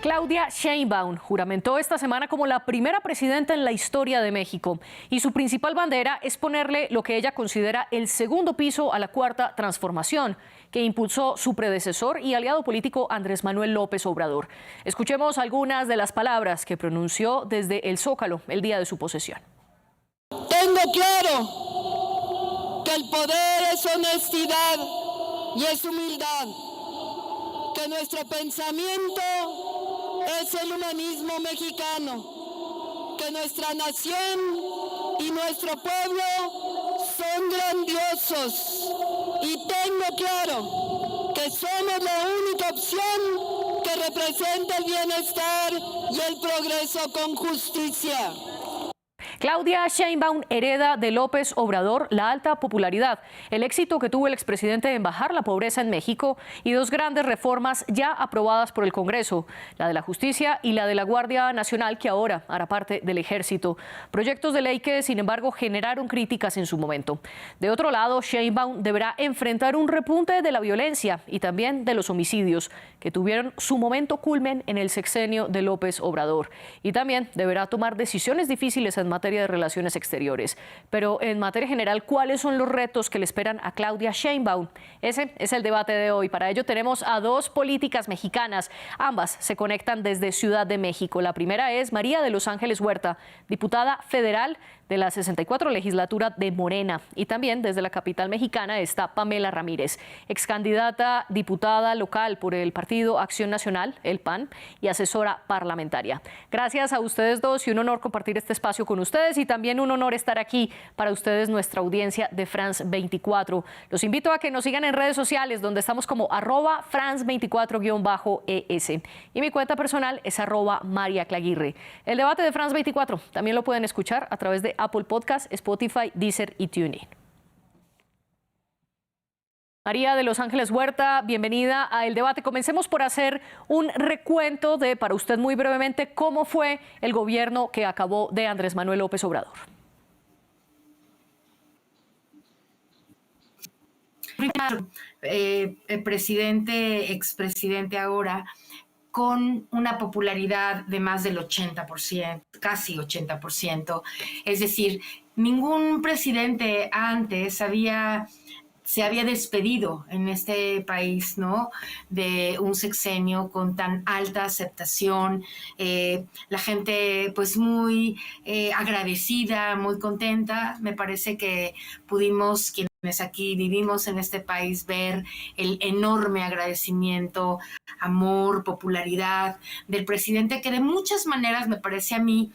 Claudia Sheinbaum juramentó esta semana como la primera presidenta en la historia de México y su principal bandera es ponerle lo que ella considera el segundo piso a la cuarta transformación que impulsó su predecesor y aliado político Andrés Manuel López Obrador. Escuchemos algunas de las palabras que pronunció desde el Zócalo el día de su posesión. Tengo claro que el poder es honestidad y es humildad, que nuestro pensamiento es el humanismo mexicano, que nuestra nación y nuestro pueblo son grandiosos y tengo claro que somos la única opción que representa el bienestar y el progreso con justicia. Claudia Sheinbaum hereda de López Obrador la alta popularidad, el éxito que tuvo el expresidente en bajar la pobreza en México y dos grandes reformas ya aprobadas por el Congreso, la de la justicia y la de la Guardia Nacional, que ahora hará parte del Ejército. Proyectos de ley que, sin embargo, generaron críticas en su momento. De otro lado, Sheinbaum deberá enfrentar un repunte de la violencia y también de los homicidios, que tuvieron su momento culmen en el sexenio de López Obrador. Y también deberá tomar decisiones difíciles en materia de relaciones exteriores. Pero en materia general, ¿cuáles son los retos que le esperan a Claudia Sheinbaum? Ese es el debate de hoy. Para ello tenemos a dos políticas mexicanas. Ambas se conectan desde Ciudad de México. La primera es María de los Ángeles Huerta, diputada federal de la 64 legislatura de Morena. Y también desde la capital mexicana está Pamela Ramírez, excandidata diputada local por el Partido Acción Nacional, el PAN, y asesora parlamentaria. Gracias a ustedes dos y un honor compartir este espacio con ustedes y también un honor estar aquí para ustedes, nuestra audiencia de France 24. Los invito a que nos sigan en redes sociales donde estamos como @France24-ES y mi cuenta personal es @MariaClaguirre. El debate de France 24 también lo pueden escuchar a través de Apple Podcast, Spotify, Deezer y TuneIn. María de los Ángeles Huerta, bienvenida a El Debate. Comencemos por hacer un recuento de, para usted muy brevemente, cómo fue el gobierno que acabó de Andrés Manuel López Obrador. Primero, el presidente, expresidente ahora, con una popularidad de más del 80%, casi 80%. Es decir, ningún presidente antes se había despedido en este país, ¿no?, de un sexenio con tan alta aceptación. La gente pues muy agradecida, muy contenta. Me parece que pudimos, quienes aquí vivimos en este país, ver el enorme agradecimiento, amor, popularidad del presidente, que de muchas maneras, me parece a mí,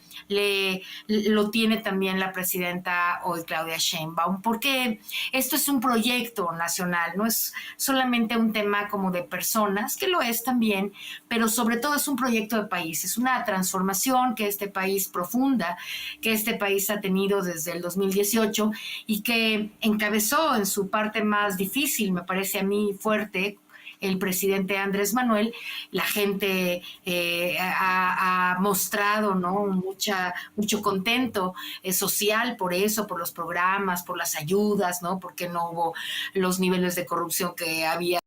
lo tiene también la presidenta hoy, Claudia Sheinbaum, porque esto es un proyecto nacional, no es solamente un tema como de personas, que lo es también, pero sobre todo es un proyecto de país, es una transformación que este país profunda, que este país ha tenido desde el 2018 y que encabezó en su parte más difícil, me parece a mí fuerte, el presidente Andrés Manuel. La gente ha mostrado, ¿no?, mucho contento social por eso, por los programas, por las ayudas, ¿no?, porque no hubo los niveles de corrupción que había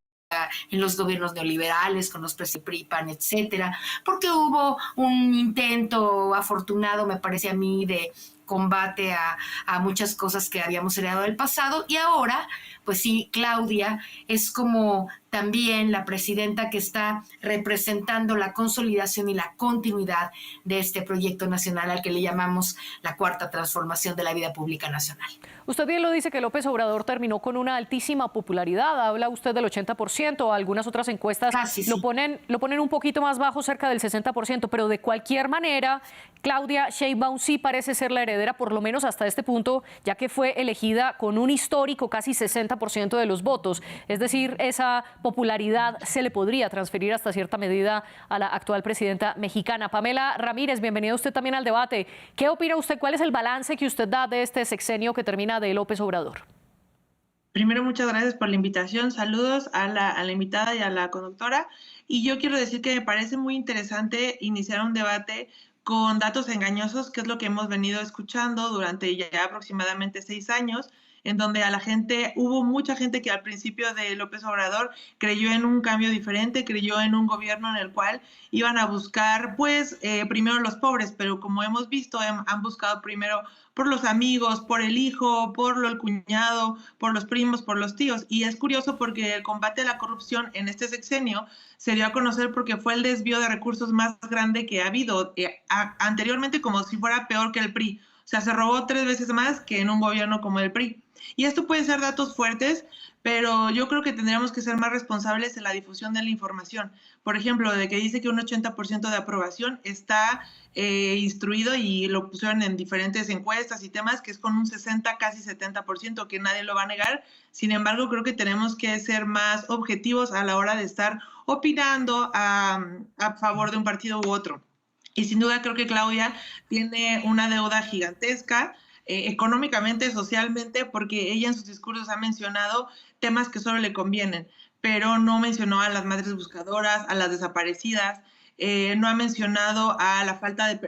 en los gobiernos neoliberales, con los PRI, PAN, etcétera, porque hubo un intento afortunado, me parece a mí, de combate a muchas cosas que habíamos heredado del pasado. Y ahora, pues sí, Claudia es como también la presidenta que está representando la consolidación y la continuidad de este proyecto nacional al que le llamamos la cuarta transformación de la vida pública nacional. Usted bien lo dice que López Obrador terminó con una altísima popularidad. Habla usted del 80%, algunas otras encuestas lo ponen un poquito más bajo, cerca del 60%, pero de cualquier manera, Claudia Sheinbaum sí parece ser la heredera, por lo menos hasta este punto, ya que fue elegida con un histórico casi 60% de los votos. Es decir, esa popularidad se le podría transferir hasta cierta medida a la actual presidenta mexicana. Pamela Ramírez, bienvenida usted también al debate. ¿Qué opina usted? ¿Cuál es el balance que usted da de este sexenio que termina de López Obrador? Primero, muchas gracias por la invitación. Saludos a la invitada y a la conductora. Y yo quiero decir que me parece muy interesante iniciar un debate con datos engañosos, que es lo que hemos venido escuchando durante ya aproximadamente 6 años, en donde hubo mucha gente que al principio de López Obrador creyó en un cambio diferente, creyó en un gobierno en el cual iban a buscar, pues, primero los pobres, pero como hemos visto, han buscado primero por los amigos, por el hijo, por el cuñado, por los primos, por los tíos. Y es curioso porque el combate a la corrupción en este sexenio se dio a conocer porque fue el desvío de recursos más grande que ha habido anteriormente, como si fuera peor que el PRI. O sea, se robó 3 veces más que en un gobierno como el PRI. Y esto puede ser datos fuertes, pero yo creo que tendríamos que ser más responsables en la difusión de la información. Por ejemplo, de que dice que un 80% de aprobación está instruido, y lo pusieron en diferentes encuestas y temas, que es con un 60, casi 70%, que nadie lo va a negar. Sin embargo, creo que tenemos que ser más objetivos a la hora de estar opinando a favor de un partido u otro. Y sin duda creo que Claudia tiene una deuda gigantesca, económicamente, socialmente, porque ella en sus discursos ha mencionado temas que solo le convienen, pero no mencionó a las madres buscadoras, a las desaparecidas, no ha mencionado a la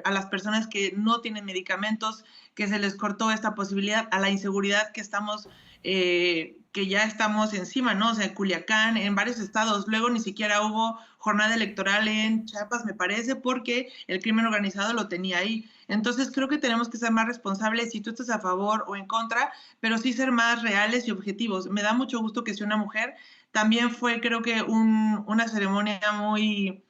a las personas que no tienen medicamentos, que se les cortó esta posibilidad, a la inseguridad que ya estamos encima, ¿no? O sea, en Culiacán, en varios estados, luego ni siquiera hubo jornada electoral en Chiapas, me parece, porque el crimen organizado lo tenía ahí. Entonces creo que tenemos que ser más responsables, si tú estás a favor o en contra, pero sí ser más reales y objetivos. Me da mucho gusto que sea una mujer. También fue, creo que, una ceremonia muy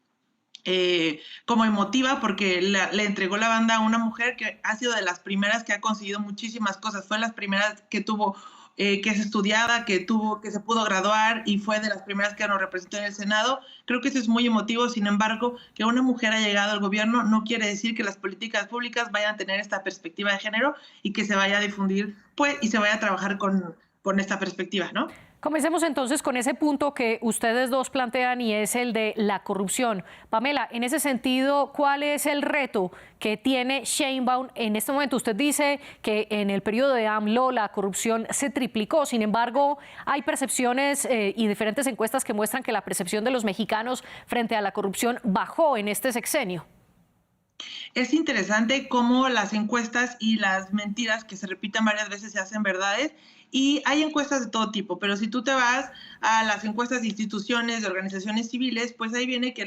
como emotiva, porque le entregó la banda a una mujer que ha sido de las primeras que ha conseguido muchísimas cosas. Fue de las primeras que tuvo, que es estudiada, que se pudo graduar, y fue de las primeras que nos representó en el Senado. Creo que eso es muy emotivo. Sin embargo, que una mujer haya llegado al gobierno no quiere decir que las políticas públicas vayan a tener esta perspectiva de género y que se vaya a difundir, pues, y se vaya a trabajar con esta perspectiva, ¿no? Comencemos entonces con ese punto que ustedes dos plantean, y es el de la corrupción. Pamela, en ese sentido, ¿cuál es el reto que tiene Sheinbaum en este momento? Usted dice que en el periodo de AMLO la corrupción se triplicó. Sin embargo, hay percepciones y diferentes encuestas que muestran que la percepción de los mexicanos frente a la corrupción bajó en este sexenio. Es interesante cómo las encuestas y las mentiras que se repiten varias veces se hacen verdades, y hay encuestas de todo tipo, pero si tú te vas a las encuestas de instituciones, de organizaciones civiles, pues ahí viene que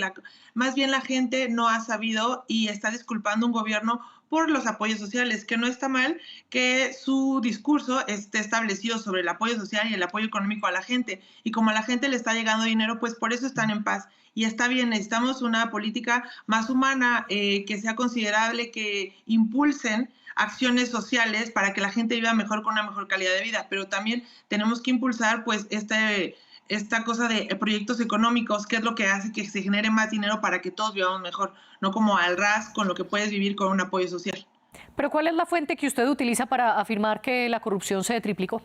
más bien la gente no ha sabido y está disculpando a un gobierno por los apoyos sociales, que no está mal que su discurso esté establecido sobre el apoyo social y el apoyo económico a la gente, y como a la gente le está llegando dinero, pues por eso están en paz. Y está bien, necesitamos una política más humana, que sea considerable, que impulsen acciones sociales para que la gente viva mejor, con una mejor calidad de vida, pero también tenemos que impulsar, pues, esta cosa de proyectos económicos, que es lo que hace que se genere más dinero para que todos vivamos mejor, no como al ras con lo que puedes vivir con un apoyo social. Pero ¿cuál es la fuente que usted utiliza para afirmar que la corrupción se triplicó?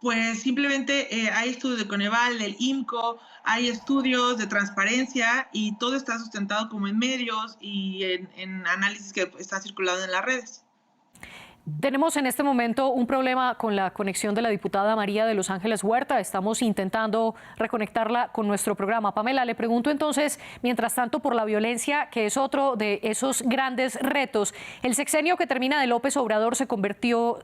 Pues simplemente hay estudios de Coneval, del IMCO, hay estudios de transparencia, y todo está sustentado como en medios y en análisis que está circulando en las redes. Tenemos en este momento un problema con la conexión de la diputada María de Los Ángeles Huerta. Estamos intentando reconectarla con nuestro programa. Pamela, le pregunto entonces, mientras tanto, por la violencia, que es otro de esos grandes retos. El sexenio que termina de López Obrador se convirtió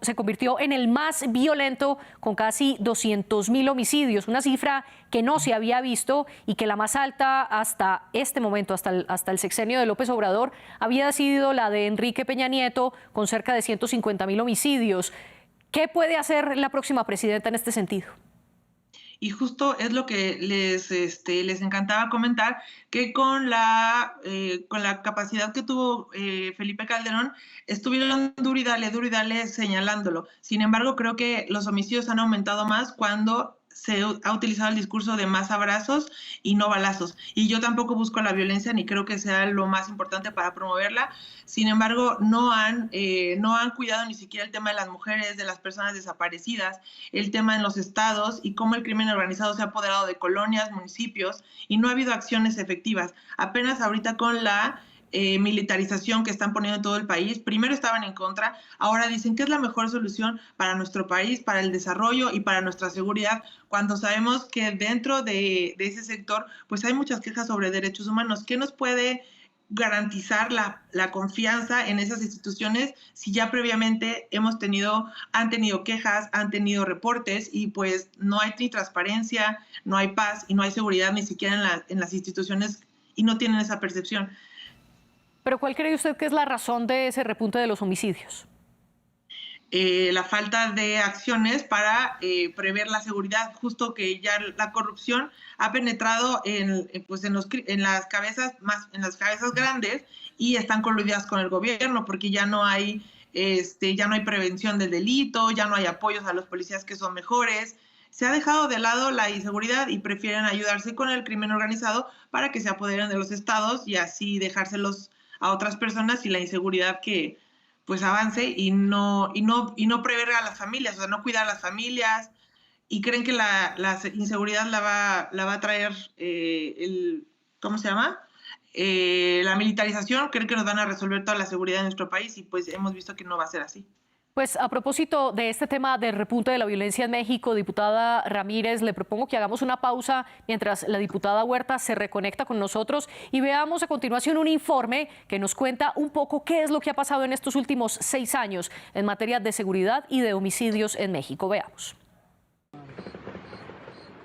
en el más violento, con casi 200.000 homicidios, una cifra que no se había visto y que la más alta hasta este momento, hasta el sexenio de López Obrador, había sido la de Enrique Peña Nieto, con cerca de 150.000 homicidios. ¿Qué puede hacer la próxima presidenta en este sentido? Y justo es lo que les encantaba comentar, que con la capacidad que tuvo Felipe Calderón, estuvieron duro y dale señalándolo. Sin embargo, creo que los homicidios han aumentado más cuando se ha utilizado el discurso de más abrazos y no balazos. Y yo tampoco busco la violencia, ni creo que sea lo más importante para promoverla. Sin embargo, no han cuidado ni siquiera el tema de las mujeres, de las personas desaparecidas, el tema en los estados y cómo el crimen organizado se ha apoderado de colonias, municipios, y no ha habido acciones efectivas. Apenas ahorita con la militarización que están poniendo en todo el país, primero estaban en contra, ahora dicen que es la mejor solución para nuestro país, para el desarrollo y para nuestra seguridad, cuando sabemos que dentro de ese sector pues hay muchas quejas sobre derechos humanos. ¿Qué nos puede garantizar la confianza en esas instituciones si ya previamente han tenido quejas, han tenido reportes y pues no hay ni transparencia, no hay paz y no hay seguridad ni siquiera en las instituciones y no tienen esa percepción. Pero ¿cuál cree usted que es la razón de ese repunte de los homicidios? La falta de acciones para prever la seguridad, justo que ya la corrupción ha penetrado en las cabezas grandes y están coludidas con el gobierno, porque ya no hay prevención del delito, ya no hay apoyos a los policías que son mejores. Se ha dejado de lado la inseguridad y prefieren ayudarse con el crimen organizado para que se apoderen de los estados y así dejárselos a otras personas y la inseguridad que pues avance y no prever a las familias, o sea, no cuidar a las familias, y creen que la inseguridad la va a traer la militarización, creen que nos van a resolver toda la seguridad de nuestro país y pues hemos visto que no va a ser así. Pues a propósito de este tema del repunte de la violencia en México, diputada Ramírez, le propongo que hagamos una pausa mientras la diputada Huerta se reconecta con nosotros y veamos a continuación un informe que nos cuenta un poco qué es lo que ha pasado en estos últimos 6 años en materia de seguridad y de homicidios en México. Veamos.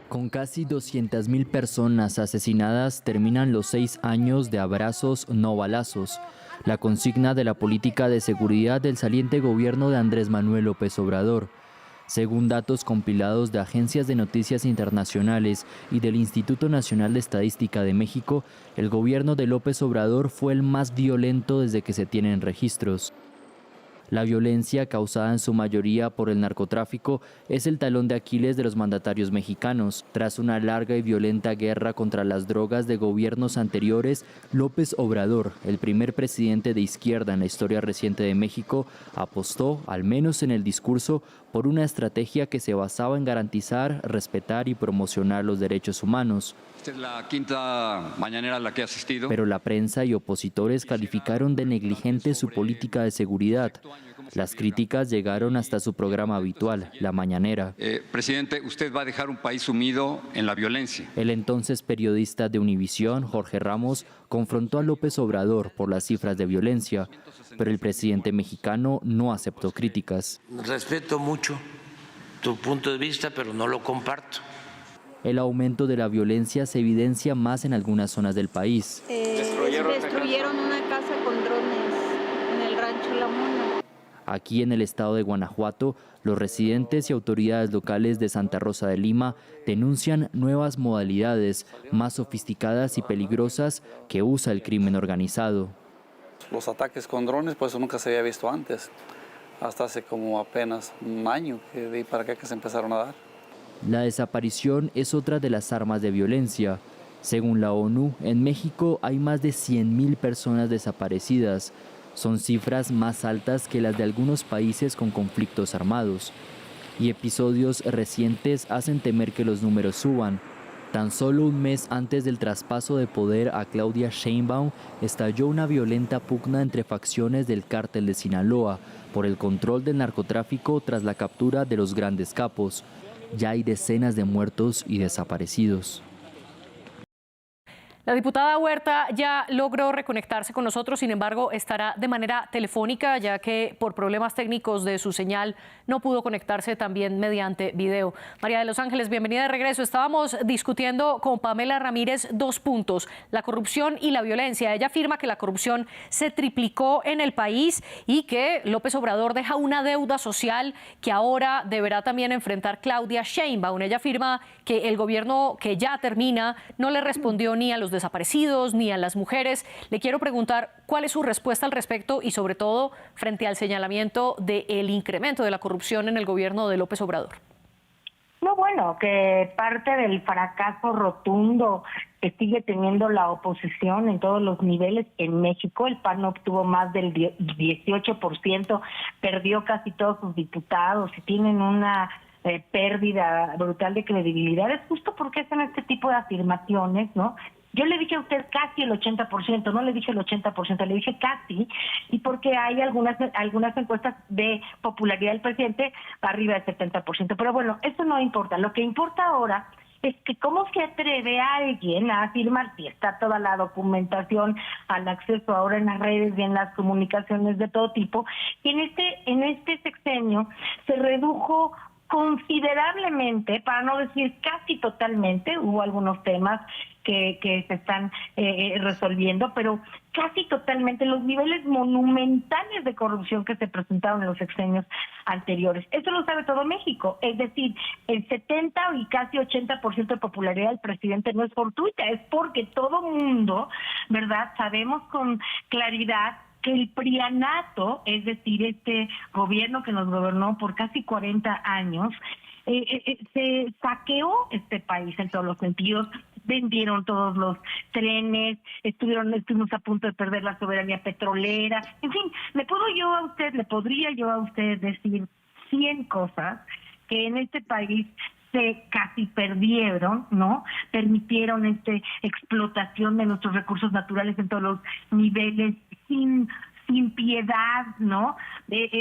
Con casi 200.000 personas asesinadas, terminan los 6 años de abrazos, no balazos. La consigna de la política de seguridad del saliente gobierno de Andrés Manuel López Obrador. Según datos compilados de agencias de noticias internacionales y del Instituto Nacional de Estadística de México, el gobierno de López Obrador fue el más violento desde que se tienen registros. La violencia, causada en su mayoría por el narcotráfico, es el talón de Aquiles de los mandatarios mexicanos. Tras una larga y violenta guerra contra las drogas de gobiernos anteriores, López Obrador, el primer presidente de izquierda en la historia reciente de México, apostó, al menos en el discurso, por una estrategia que se basaba en garantizar, respetar y promocionar los derechos humanos. Esta es la quinta mañanera a la que he asistido. Pero la prensa y opositores calificaron de negligente su política de seguridad. Las críticas llegaron hasta su programa habitual, La Mañanera. Presidente, usted va a dejar un país sumido en la violencia. El entonces periodista de Univisión, Jorge Ramos, confrontó a López Obrador por las cifras de violencia, pero el presidente mexicano no aceptó críticas. Respeto mucho tu punto de vista, pero no lo comparto. El aumento de la violencia se evidencia más en algunas zonas del país. Destruyeron una casa con drones en el rancho La Mona. Aquí en el estado de Guanajuato, los residentes y autoridades locales de Santa Rosa de Lima denuncian nuevas modalidades más sofisticadas y peligrosas que usa el crimen organizado. Los ataques con drones, pues eso nunca se había visto antes, hasta hace como apenas un año que de ahí para acá que se empezaron a dar. La desaparición es otra de las armas de violencia. Según la ONU, en México hay más de 100.000 personas desaparecidas. Son cifras más altas que las de algunos países con conflictos armados. Y episodios recientes hacen temer que los números suban. Tan solo un mes antes del traspaso de poder a Claudia Sheinbaum, estalló una violenta pugna entre facciones del cártel de Sinaloa por el control del narcotráfico tras la captura de los grandes capos. Ya hay decenas de muertos y desaparecidos. La diputada Huerta ya logró reconectarse con nosotros, sin embargo, estará de manera telefónica, ya que por problemas técnicos de su señal no pudo conectarse también mediante video. María de los Ángeles, bienvenida de regreso. Estábamos discutiendo con Pamela Ramírez 2 puntos, la corrupción y la violencia. Ella afirma que la corrupción se triplicó en el país y que López Obrador deja una deuda social que ahora deberá también enfrentar Claudia Sheinbaum. Ella afirma que el gobierno que ya termina no le respondió ni a los desaparecidos ni a las mujeres. Le quiero preguntar cuál es su respuesta al respecto y sobre todo frente al señalamiento del incremento de la corrupción en el gobierno de López Obrador. No, bueno, que parte del fracaso rotundo que sigue teniendo la oposición en todos los niveles en México, el PAN obtuvo más del 18%, perdió casi todos sus diputados y tienen una pérdida brutal de credibilidad, es justo porque hacen este tipo de afirmaciones, ¿no? Yo le dije a usted casi el 80%, no le dije el 80%, le dije casi, y porque hay algunas encuestas de popularidad del presidente arriba del 70%. Pero bueno, eso no importa. Lo que importa ahora es que cómo se atreve alguien a afirmar, si está toda la documentación al acceso ahora en las redes y en las comunicaciones de todo tipo, que en este sexenio se redujo considerablemente, para no decir casi totalmente, hubo algunos temas que se están resolviendo, pero casi totalmente los niveles monumentales de corrupción que se presentaron en los sexenios anteriores. Eso lo sabe todo México, es decir, el 70 y casi 80% de popularidad del presidente no es fortuita, es porque todo mundo, ¿verdad?, sabemos con claridad que el prianato, es decir, este gobierno que nos gobernó por casi 40 años, se saqueó este país en todos los sentidos, vendieron todos los trenes, estuvimos a punto de perder la soberanía petrolera, en fin, le podría yo a usted decir 100 cosas que en este país se casi perdieron, ¿no? Permitieron explotación de nuestros recursos naturales en todos los niveles sin piedad, ¿no?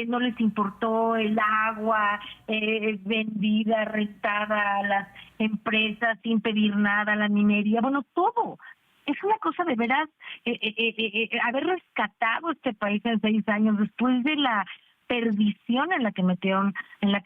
No les importó el agua vendida, rentada a las empresas sin pedir nada, la minería, bueno, todo. Es una cosa de veras, haber rescatado este país en 6 años después de la perdición en la que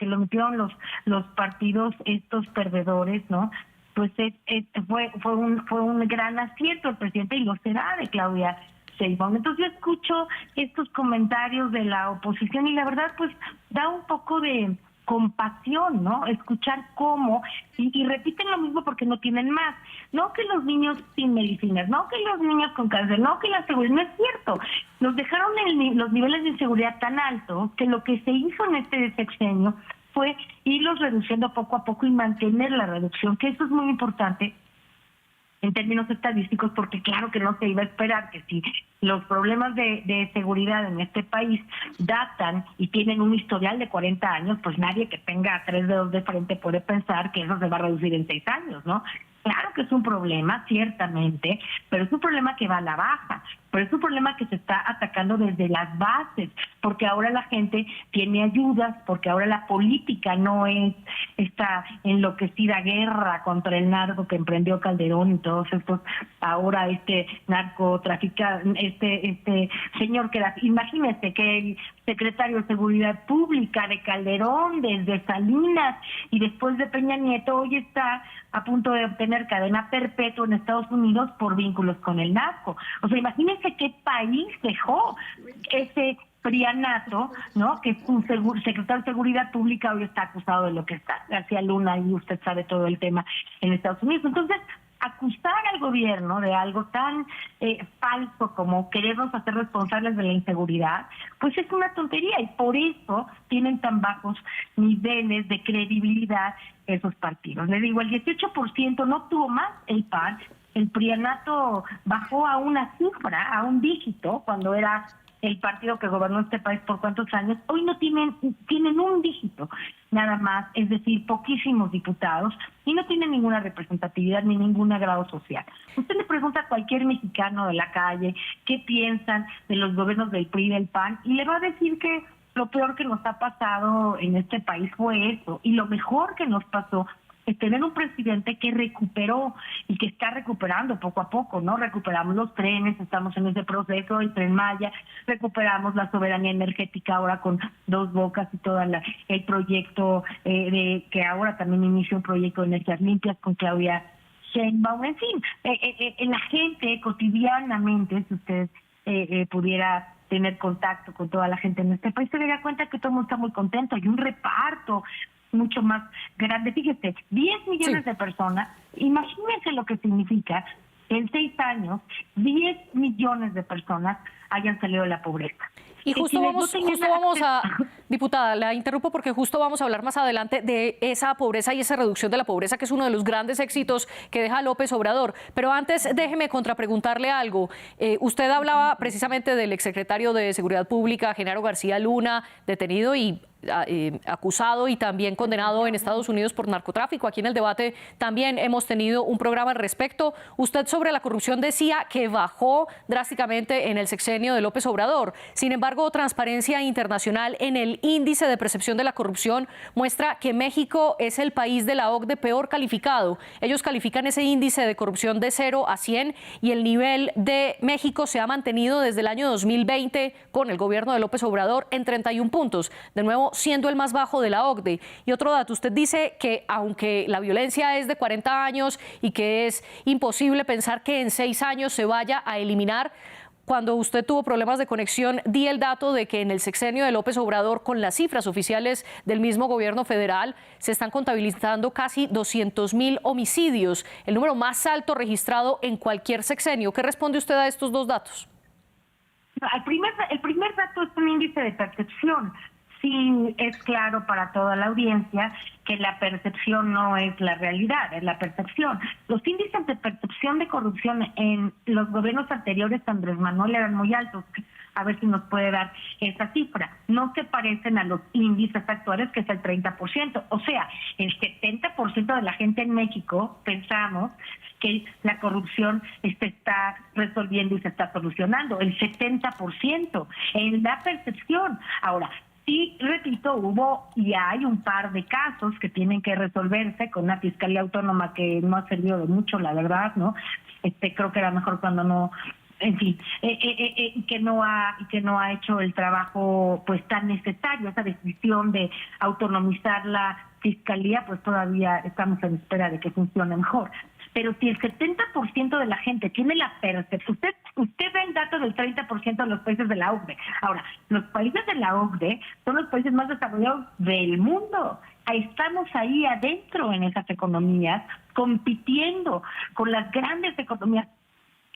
lo metieron los partidos estos perdedores, ¿no? Pues fue un gran acierto el presidente y lo será de Claudia Sheinbaum. Entonces yo escucho estos comentarios de la oposición y la verdad pues da un poco de compasión, ¿no? Escuchar cómo, y repiten lo mismo porque no tienen más. No que los niños sin medicinas, no que los niños con cáncer, no que la seguridad, no es cierto. Nos dejaron los niveles de inseguridad tan altos que lo que se hizo en este sexenio fue irlos reduciendo poco a poco y mantener la reducción, que eso es muy importante en términos estadísticos, porque claro que no se iba a esperar que si los problemas de seguridad en este país datan y tienen un historial de 40 años, pues nadie que tenga 3 dedos de frente puede pensar que eso se va a reducir en 6 años, ¿no? Claro que es un problema, ciertamente, pero es un problema que va a la baja, pero es un problema que se está atacando desde las bases, porque ahora la gente tiene ayudas, porque ahora la política no es esta enloquecida guerra contra el narco que emprendió Calderón y todos estos, ahora narcotraficante, este señor que era, imagínese que el secretario de Seguridad Pública de Calderón, desde Salinas y después de Peña Nieto, hoy está a punto de obtener cadena perpetua en Estados Unidos por vínculos con el narco. O sea, imagínense qué país dejó ese prianato, ¿no? Que su secretario de Seguridad Pública hoy está acusado de lo que está. García Luna, y usted sabe todo el tema en Estados Unidos. Entonces, acusar al gobierno de algo tan falso como querernos hacer responsables de la inseguridad, pues es una tontería y por eso tienen tan bajos niveles de credibilidad esos partidos. Le digo, el 18% no tuvo más el PAN, el prianato bajó a una cifra, a un dígito, cuando era el partido que gobernó este país por cuántos años. Hoy no tienen un dígito nada más, es decir, poquísimos diputados, y no tienen ninguna representatividad ni ningún agrado social. Usted le pregunta a cualquier mexicano de la calle qué piensan de los gobiernos del PRI y del PAN, y le va a decir que lo peor que nos ha pasado en este país fue eso, y lo mejor que nos pasó es tener un presidente que recuperó y que está recuperando poco a poco, ¿no? Recuperamos los trenes, estamos en ese proceso, el Tren Maya, recuperamos la soberanía energética ahora con Dos Bocas y todo el proyecto que ahora también inicia un proyecto de energías limpias con Claudia Sheinbaum. En fin, la gente cotidianamente, si usted pudiera tener contacto con toda la gente en este país, se daría cuenta que todo el mundo está muy contento, hay un reparto mucho más grande. Fíjese, 10 millones de personas, imagínense lo que significa que en 6 años 10 millones de personas hayan salido de la pobreza. Y justo vamos a, diputada, la interrumpo porque justo vamos a hablar más adelante de esa pobreza y esa reducción de la pobreza, que es uno de los grandes éxitos que deja López Obrador. Pero antes, déjeme contrapreguntarle algo. Usted hablaba precisamente del exsecretario de Seguridad Pública, Genaro García Luna, detenido, y acusado y también condenado en Estados Unidos por narcotráfico. Aquí en el debate también hemos tenido un programa al respecto. Usted sobre la corrupción decía que bajó drásticamente en el sexenio de López Obrador. Sin embargo, Transparencia Internacional en el índice de percepción de la corrupción muestra que México es el país de la OCDE peor calificado. Ellos califican ese índice de corrupción de 0 a 100 y el nivel de México se ha mantenido desde el año 2020 con el gobierno de López Obrador en 31 puntos, de nuevo siendo el más bajo de la OCDE. Y otro dato, usted dice que aunque la violencia es de 40 años y que es imposible pensar que en 6 años se vaya a eliminar, cuando usted tuvo problemas de conexión, di el dato de que en el sexenio de López Obrador, con las cifras oficiales del mismo gobierno federal, se están contabilizando casi 200.000 homicidios, el número más alto registrado en cualquier sexenio. ¿Qué responde usted a estos dos datos? El primer dato es un índice de percepción. Sí, es claro para toda la audiencia que la percepción no es la realidad, es la percepción. Los índices de percepción de corrupción en los gobiernos anteriores a Andrés Manuel eran muy altos. A ver si nos puede dar esa cifra. No se parecen a los índices actuales, que es el 30%. O sea, el 70% de la gente en México pensamos que la corrupción se está resolviendo y se está solucionando. El 70% en la percepción. Ahora, sí, repito, hubo y hay un par de casos que tienen que resolverse con una fiscalía autónoma que no ha servido de mucho, la verdad, ¿no? Creo que era mejor cuando no, en fin, que no ha hecho el trabajo pues tan necesario. Esa decisión de autonomizar la fiscalía, pues todavía estamos en espera de que funcione mejor. Pero si el 70% de la gente tiene la percepción, usted ve el dato del 30% de los países de la OCDE. Ahora, los países de la OCDE son los países más desarrollados del mundo. Estamos ahí adentro en esas economías, compitiendo con las grandes economías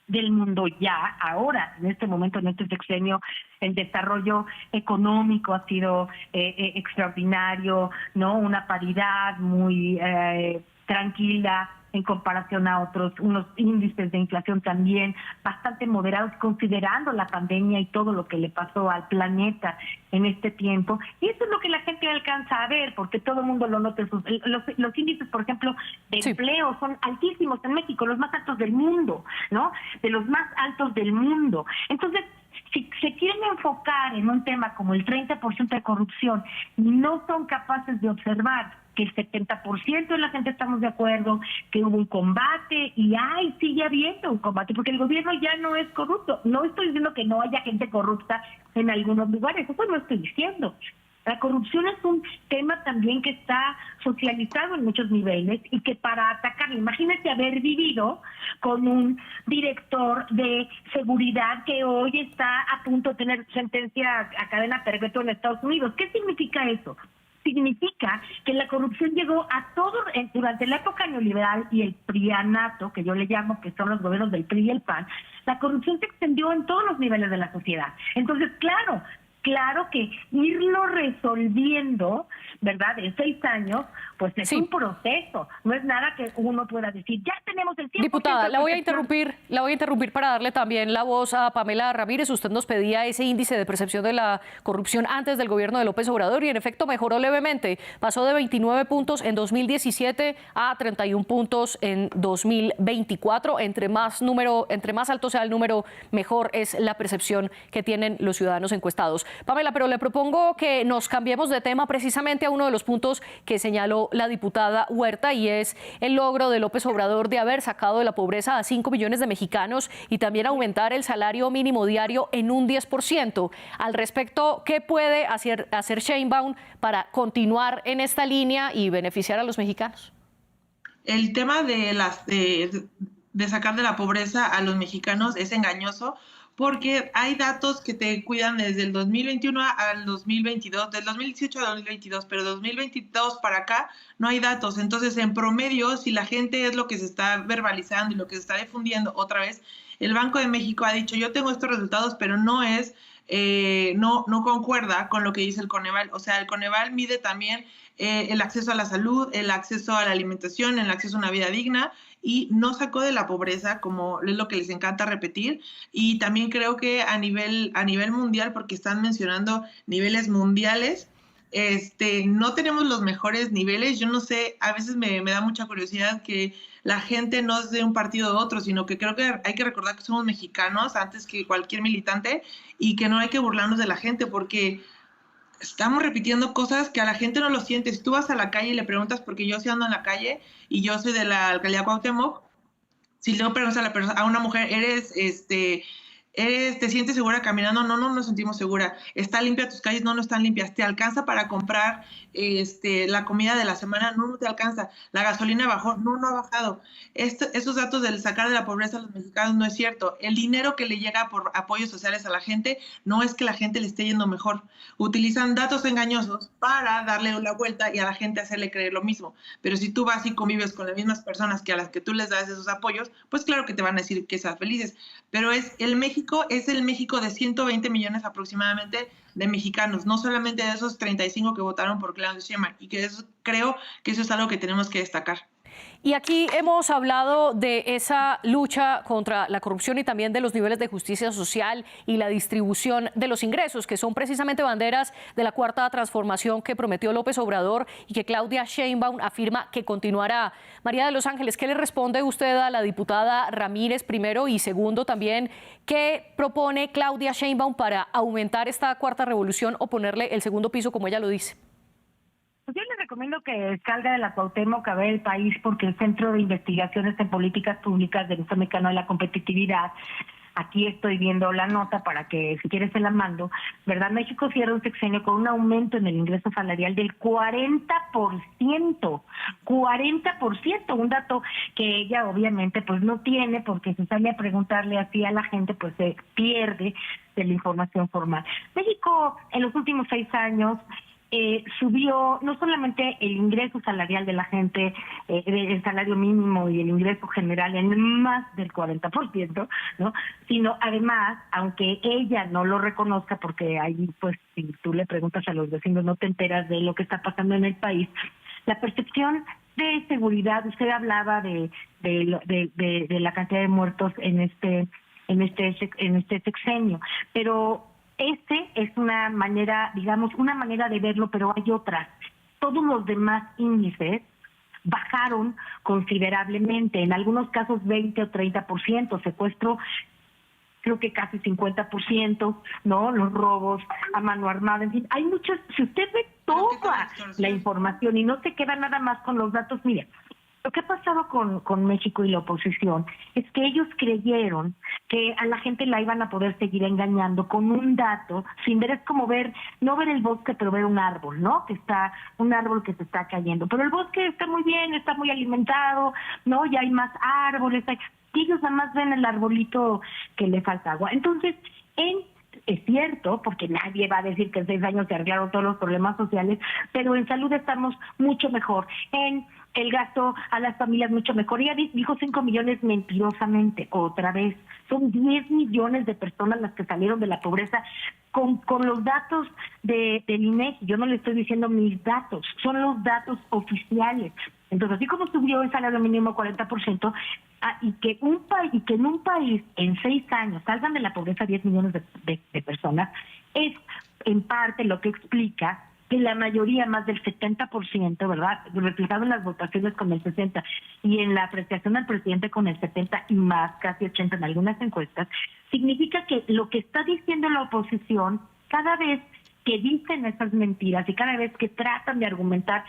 del mundo ya. Ahora, en este momento, en este sexenio, el desarrollo económico ha sido extraordinario, ¿no? Una paridad muy tranquila en comparación a otros, unos índices de inflación también bastante moderados, considerando la pandemia y todo lo que le pasó al planeta en este tiempo. Y eso es lo que la gente alcanza a ver, porque todo el mundo lo nota. Los índices, por ejemplo, de empleo son altísimos en México, los más altos del mundo, ¿no? De los más altos del mundo. Entonces, si se quieren enfocar en un tema como el 30% de corrupción y no son capaces de observar que el 70% de la gente estamos de acuerdo, que hubo un combate y sigue habiendo un combate, porque el gobierno ya no es corrupto. No estoy diciendo que no haya gente corrupta en algunos lugares, eso no estoy diciendo. La corrupción es un tema también que está socializado en muchos niveles y que para atacar, imagínate haber vivido con un director de seguridad que hoy está a punto de tener sentencia a cadena perpetua en Estados Unidos. ¿Qué significa eso? Significa que la corrupción llegó a todos durante la época neoliberal y el prianato, que yo le llamo, que son los gobiernos del PRI y el PAN. La corrupción se extendió en todos los niveles de la sociedad. Entonces, claro que irlo resolviendo, ¿verdad? En 6 años, pues es un proceso. No es nada que uno pueda decir, ya tenemos el 100%. Diputada, la voy a interrumpir para darle también la voz a Pamela Ramírez. Usted nos pedía ese índice de percepción de la corrupción antes del gobierno de López Obrador y en efecto mejoró levemente. Pasó de 29 puntos en 2017 a 31 puntos en 2024. Entre más alto sea el número, mejor es la percepción que tienen los ciudadanos encuestados. Pamela, pero le propongo que nos cambiemos de tema precisamente a uno de los puntos que señaló la diputada Huerta, y es el logro de López Obrador de haber sacado de la pobreza a 5 millones de mexicanos y también aumentar el salario mínimo diario en un 10%. Al respecto, ¿qué puede hacer Sheinbaum para continuar en esta línea y beneficiar a los mexicanos? El tema de sacar de la pobreza a los mexicanos es engañoso, porque hay datos que te cuidan desde el 2021 al 2022, del 2018 al 2022, pero 2022 para acá no hay datos. Entonces, en promedio, si la gente es lo que se está verbalizando y lo que se está difundiendo otra vez, el Banco de México ha dicho, yo tengo estos resultados, pero no concuerda con lo que dice el Coneval. O sea, el Coneval mide también el acceso a la salud, el acceso a la alimentación, el acceso a una vida digna, y no sacó de la pobreza, como es lo que les encanta repetir. Y también creo que a nivel mundial, porque están mencionando niveles mundiales, no tenemos los mejores niveles. Yo no sé, a veces me da mucha curiosidad que la gente no es de un partido u otro, sino que creo que hay que recordar que somos mexicanos antes que cualquier militante y que no hay que burlarnos de la gente porque estamos repitiendo cosas que a la gente no lo siente. Si tú vas a la calle y le preguntas, porque yo sí ando en la calle y yo soy de la alcaldía Cuauhtémoc, si le preguntas a una mujer, ¿te sientes segura caminando? No, no nos sentimos segura. ¿Está limpia tus calles? No, no están limpias. ¿Te alcanza para comprar la comida de la semana? No, no te alcanza. ¿La gasolina bajó? No, no ha bajado. Esos datos del sacar de la pobreza a los mexicanos no es cierto. El dinero que le llega por apoyos sociales a la gente no es que la gente le esté yendo mejor. Utilizan datos engañosos para darle la vuelta y a la gente hacerle creer lo mismo. Pero si tú vas y convives con las mismas personas que a las que tú les das esos apoyos, pues claro que te van a decir que seas felices. Pero es el México de 120 millones aproximadamente de mexicanos, no solamente de esos 35 que votaron por Claudia Sheinbaum, y que creo que eso es algo que tenemos que destacar. Y aquí hemos hablado de esa lucha contra la corrupción y también de los niveles de justicia social y la distribución de los ingresos, que son precisamente banderas de la cuarta transformación que prometió López Obrador y que Claudia Sheinbaum afirma que continuará. María de los Ángeles, ¿qué le responde usted a la diputada Ramírez primero y segundo también? ¿Qué propone Claudia Sheinbaum para aumentar esta cuarta revolución o ponerle el segundo piso como ella lo dice? Pues yo les recomiendo que salga de la Cuauhtémoc a ver el país, porque el Centro de Investigaciones en Políticas Públicas del Instituto Mexicano de la Competitividad, aquí estoy viendo la nota para que si quieres se la mando, ¿verdad? México cierra un sexenio con un aumento en el ingreso salarial del 40%, 40%, un dato que ella obviamente pues no tiene, porque si sale a preguntarle así a la gente pues se pierde de la información formal. México en los últimos 6 años subió no solamente el ingreso salarial de la gente, el salario mínimo y el ingreso general en más del 40%, ¿no? Sino además, aunque ella no lo reconozca, porque ahí pues si tú le preguntas a los vecinos no te enteras de lo que está pasando en el país, la percepción de seguridad, usted hablaba de la cantidad de muertos en este sexenio, pero es una manera, digamos, una manera de verlo, pero hay otras. Todos los demás índices bajaron considerablemente, en algunos casos 20 o 30%, secuestro creo que casi 50%, ¿no? Los robos a mano armada, en fin, hay muchos, si usted ve toda la información y no se queda nada más con los datos, mire, lo que ha pasado con México y la oposición es que ellos creyeron que a la gente la iban a poder seguir engañando con un dato, sin ver, es como no ver el bosque, pero ver un árbol, ¿no? Un árbol que se está cayendo. Pero el bosque está muy bien, está muy alimentado, ¿no? Ya hay más árboles, y ellos nada más ven el arbolito que le falta agua. Entonces, es cierto, porque nadie va a decir que en 6 años se arreglaron todos los problemas sociales, pero en salud estamos mucho mejor, en el gasto a las familias mucho mejor. Ella dijo 5 millones mentirosamente, otra vez. Son 10 millones de personas las que salieron de la pobreza con los datos del INEGI. Yo no le estoy diciendo mis datos, son los datos oficiales. Entonces, así como subió el salario mínimo 40%, y que en un país en 6 años salgan de la pobreza 10 millones de personas, es en parte lo que explica que la mayoría, más del 70%, ¿verdad?, reflejado en las votaciones con el 60% y en la apreciación al presidente con el 70% y más, casi 80% en algunas encuestas, significa que lo que está diciendo la oposición, cada vez que dicen esas mentiras y cada vez que tratan de argumentar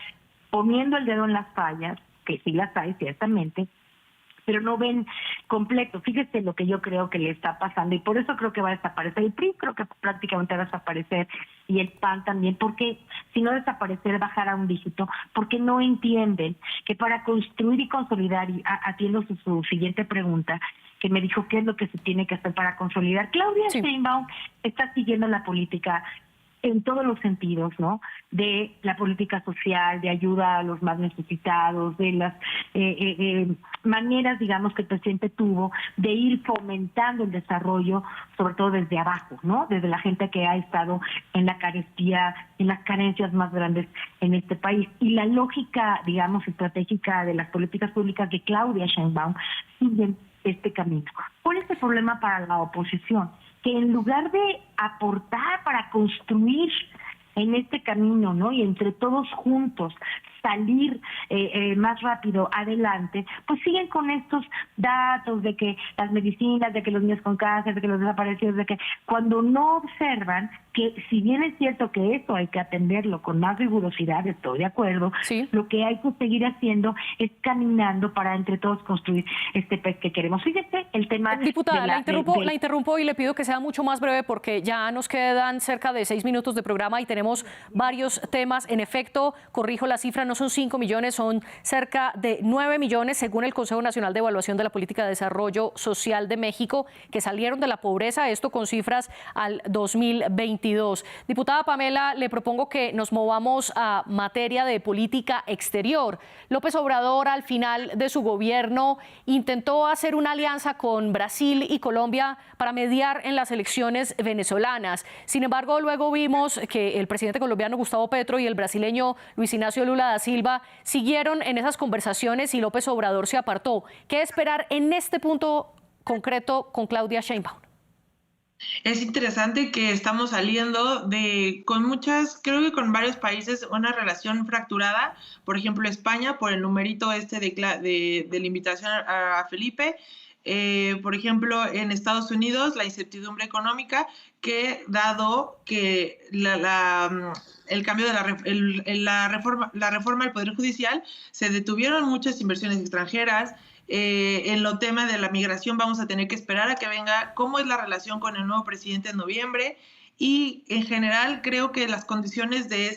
poniendo el dedo en las fallas, que sí las hay ciertamente, pero no ven completo. Fíjese lo que yo creo que le está pasando y por eso creo que va a desaparecer. El PRI creo que prácticamente va a desaparecer y el PAN también, porque si no desaparecer, bajar a un dígito, porque no entienden que para construir y consolidar, y atiendo su siguiente pregunta, que me dijo qué es lo que se tiene que hacer para consolidar. Claudia Sheinbaum está siguiendo la política en todos los sentidos, ¿no? De la política social, de ayuda a los más necesitados, de las maneras, digamos, que el presidente tuvo de ir fomentando el desarrollo, sobre todo desde abajo, ¿no? Desde la gente que ha estado en la carestía, en las carencias más grandes en este país. Y la lógica, digamos, estratégica de las políticas públicas de Claudia Sheinbaum siguen este camino. ¿Cuál es el problema para la oposición? Que en lugar de aportar para construir en este camino, ¿no? Y entre todos juntos salir más rápido adelante, pues siguen con estos datos de que las medicinas, de que los niños con cáncer, de que los desaparecidos, de que cuando no observan que si bien es cierto que eso hay que atenderlo con más rigurosidad, estoy de acuerdo, sí, lo que hay que seguir haciendo es caminando para entre todos construir este país que queremos. Fíjate el tema... Diputada, la interrumpo y le pido que sea mucho más breve porque ya nos quedan cerca de 6 minutos de programa y tenemos varios temas. En efecto, corrijo la cifra, no son 5 millones, son cerca de 9 millones según el Consejo Nacional de Evaluación de la Política de Desarrollo Social de México, que salieron de la pobreza, esto con cifras al 2022. Diputada Pamela, le propongo que nos movamos a materia de política exterior. López Obrador, al final de su gobierno, intentó hacer una alianza con Brasil y Colombia para mediar en las elecciones venezolanas. Sin embargo, luego vimos que el presidente colombiano Gustavo Petro y el brasileño Luis Ignacio Lula da Silva siguieron en esas conversaciones y López Obrador se apartó. ¿Qué esperar en este punto concreto con Claudia Sheinbaum? Es interesante que estamos saliendo creo que con varios países, una relación fracturada. Por ejemplo, España, por el numerito de la invitación a Felipe. Por ejemplo, en Estados Unidos, la incertidumbre económica, que dado que el cambio de la reforma del Poder Judicial, se detuvieron muchas inversiones extranjeras. En lo tema de la migración vamos a tener que esperar a que venga cómo es la relación con el nuevo presidente en noviembre. Y en general creo que las condiciones de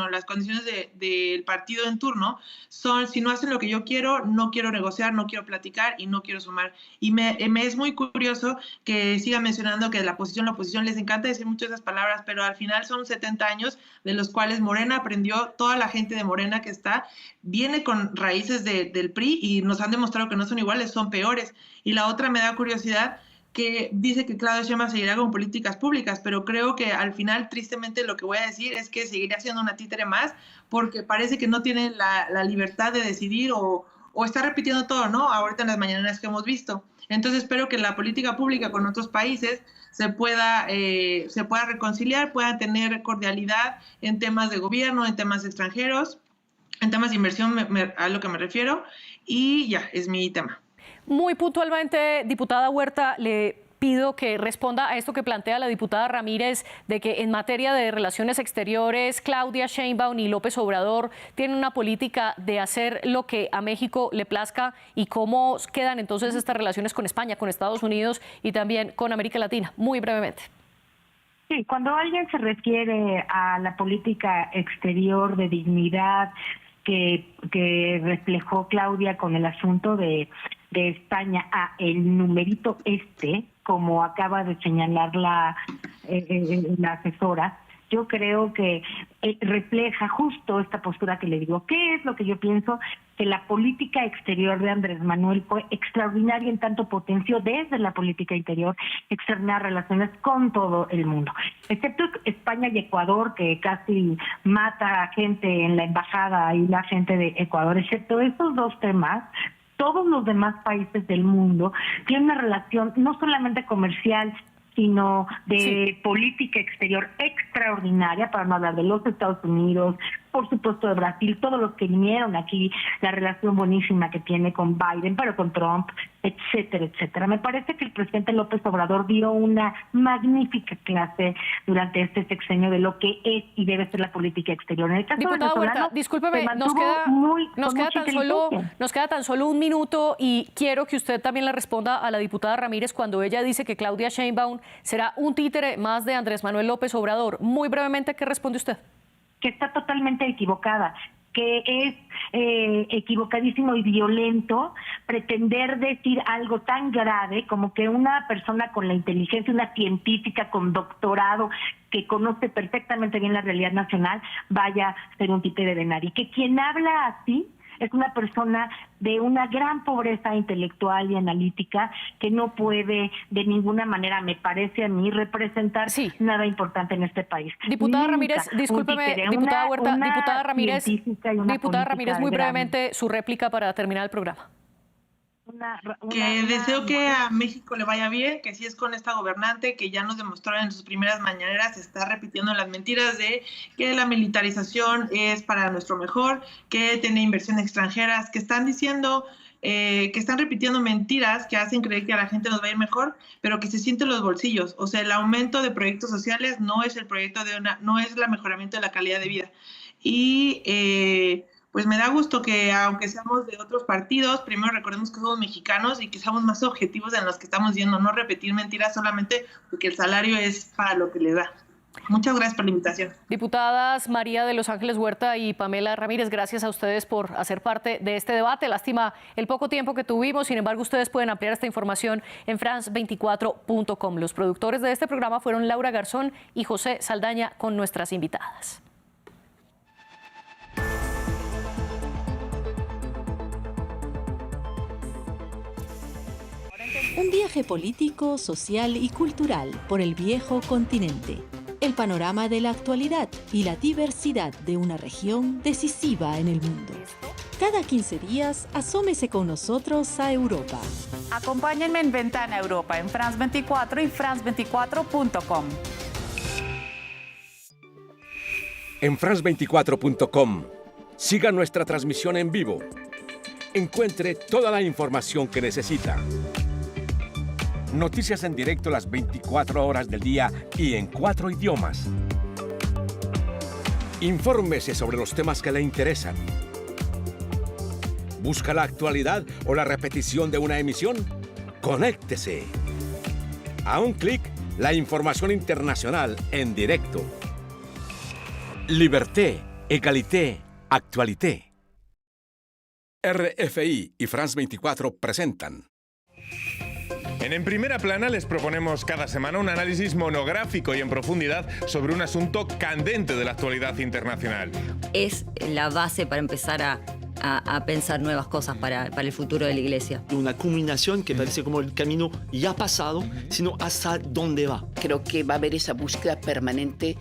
las condiciones del partido en turno son: si no hacen lo que yo quiero, no quiero negociar, no quiero platicar y no quiero sumar. Y me es muy curioso que siga mencionando que la oposición les encanta decir muchas de esas palabras, pero al final son 70 años de los cuales Morena aprendió, toda la gente de Morena que viene con raíces del PRI y nos han demostrado que no son iguales, son peores. Y la otra, me da curiosidad, que dice que Claudia Sheinbaum seguirá con políticas públicas, pero creo que al final, tristemente, lo que voy a decir es que seguirá siendo una títere más, porque parece que no tiene la libertad de decidir o está repitiendo todo, ¿no? Ahorita en las mañaneras que hemos visto. Entonces espero que la política pública con otros países se pueda reconciliar, pueda tener cordialidad en temas de gobierno, en temas extranjeros, en temas de inversión, a lo que me refiero, y ya, es mi tema. Muy puntualmente, diputada Huerta, le pido que responda a esto que plantea la diputada Ramírez, de que en materia de relaciones exteriores, Claudia Sheinbaum y López Obrador tienen una política de hacer lo que a México le plazca, y cómo quedan entonces estas relaciones con España, con Estados Unidos y también con América Latina. Muy brevemente. Sí, cuando alguien se refiere a la política exterior de dignidad que reflejó Claudia con el asunto de España a el numerito como acaba de señalar la asesora, yo creo que refleja justo esta postura que le digo. ¿Qué es lo que yo pienso? Que la política exterior de Andrés Manuel fue extraordinaria, en tanto potenció desde la política interior extraordinarias relaciones con todo el mundo, excepto España y Ecuador, que casi mata a gente en la embajada y la gente de Ecuador. Excepto estos dos temas, todos los demás países del mundo tienen una relación no solamente comercial, sino de política exterior extraordinaria, para no hablar de los Estados Unidos, por supuesto de Brasil, todos los que vinieron aquí, la relación buenísima que tiene con Biden, pero con Trump, etcétera, etcétera. Me parece que el presidente López Obrador dio una magnífica clase durante este sexenio de lo que es y debe ser la política exterior. En el caso diputada Huerta, discúlpeme, nos queda tan solo un minuto, y quiero que usted también le responda a la diputada Ramírez cuando ella dice que Claudia Sheinbaum será un títere más de Andrés Manuel López Obrador. Muy brevemente, ¿qué responde usted? Que está totalmente equivocada, que es equivocadísimo y violento pretender decir algo tan grave como que una persona con la inteligencia, una científica con doctorado que conoce perfectamente bien la realidad nacional, vaya a ser un títere de nadie. Que quien habla así es una persona de una gran pobreza intelectual y analítica que no puede de ninguna manera, me parece a mí, representar nada importante en este país. Diputada Ramírez, discúlpeme, diputada Huerta, diputada Ramírez, muy brevemente su réplica para terminar el programa. Que deseo que a México le vaya bien, que si es con esta gobernante que ya nos demostró en sus primeras mañaneras, está repitiendo las mentiras de que la militarización es para nuestro mejor, que tiene inversión extranjeras, que están diciendo, que están repitiendo mentiras que hacen creer que a la gente nos va a ir mejor, pero que se sienten los bolsillos. O sea, el aumento de proyectos sociales no es el proyecto no es el mejoramiento de la calidad de vida. Y pues me da gusto que, aunque seamos de otros partidos, primero recordemos que somos mexicanos y que seamos más objetivos en los que estamos yendo, no repetir mentiras solamente porque el salario es para lo que le da. Muchas gracias por la invitación. Diputadas María de Los Ángeles Huerta y Pamela Ramírez, gracias a ustedes por hacer parte de este debate. Lástima el poco tiempo que tuvimos, sin embargo, ustedes pueden ampliar esta información en france24.com. Los productores de este programa fueron Laura Garzón y José Saldaña, con nuestras invitadas. Un viaje político, social y cultural por el viejo continente. El panorama de la actualidad y la diversidad de una región decisiva en el mundo. Cada 15 días, asómese con nosotros a Europa. Acompáñenme en Ventana Europa en France 24 y france24.com. En france24.com, siga nuestra transmisión en vivo. Encuentre toda la información que necesita. Noticias en directo las 24 horas del día y en 4 idiomas. Infórmese sobre los temas que le interesan. ¿Busca la actualidad o la repetición de una emisión? Conéctese. A un clic, la información internacional en directo. Liberté, égalité, actualité. RFI y France 24 presentan. En Primera Plana les proponemos cada semana un análisis monográfico y en profundidad sobre un asunto candente de la actualidad internacional. Es la base para empezar a pensar nuevas cosas para el futuro de la Iglesia. Una culminación que parece como el camino ya pasado, sino hasta dónde va. Creo que va a haber esa búsqueda permanente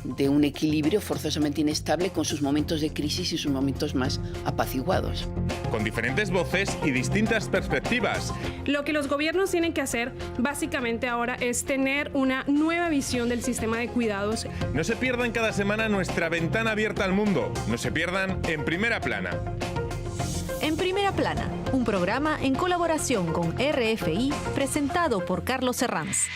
de un equilibrio forzosamente inestable con sus momentos de crisis y sus momentos más apaciguados. Con diferentes voces y distintas perspectivas. Lo que los gobiernos tienen que hacer básicamente ahora es tener una nueva visión del sistema de cuidados. No se pierdan cada semana nuestra ventana abierta al mundo. No se pierdan En Primera Plana. En Primera Plana, un programa en colaboración con RFI presentado por Carlos Herranz.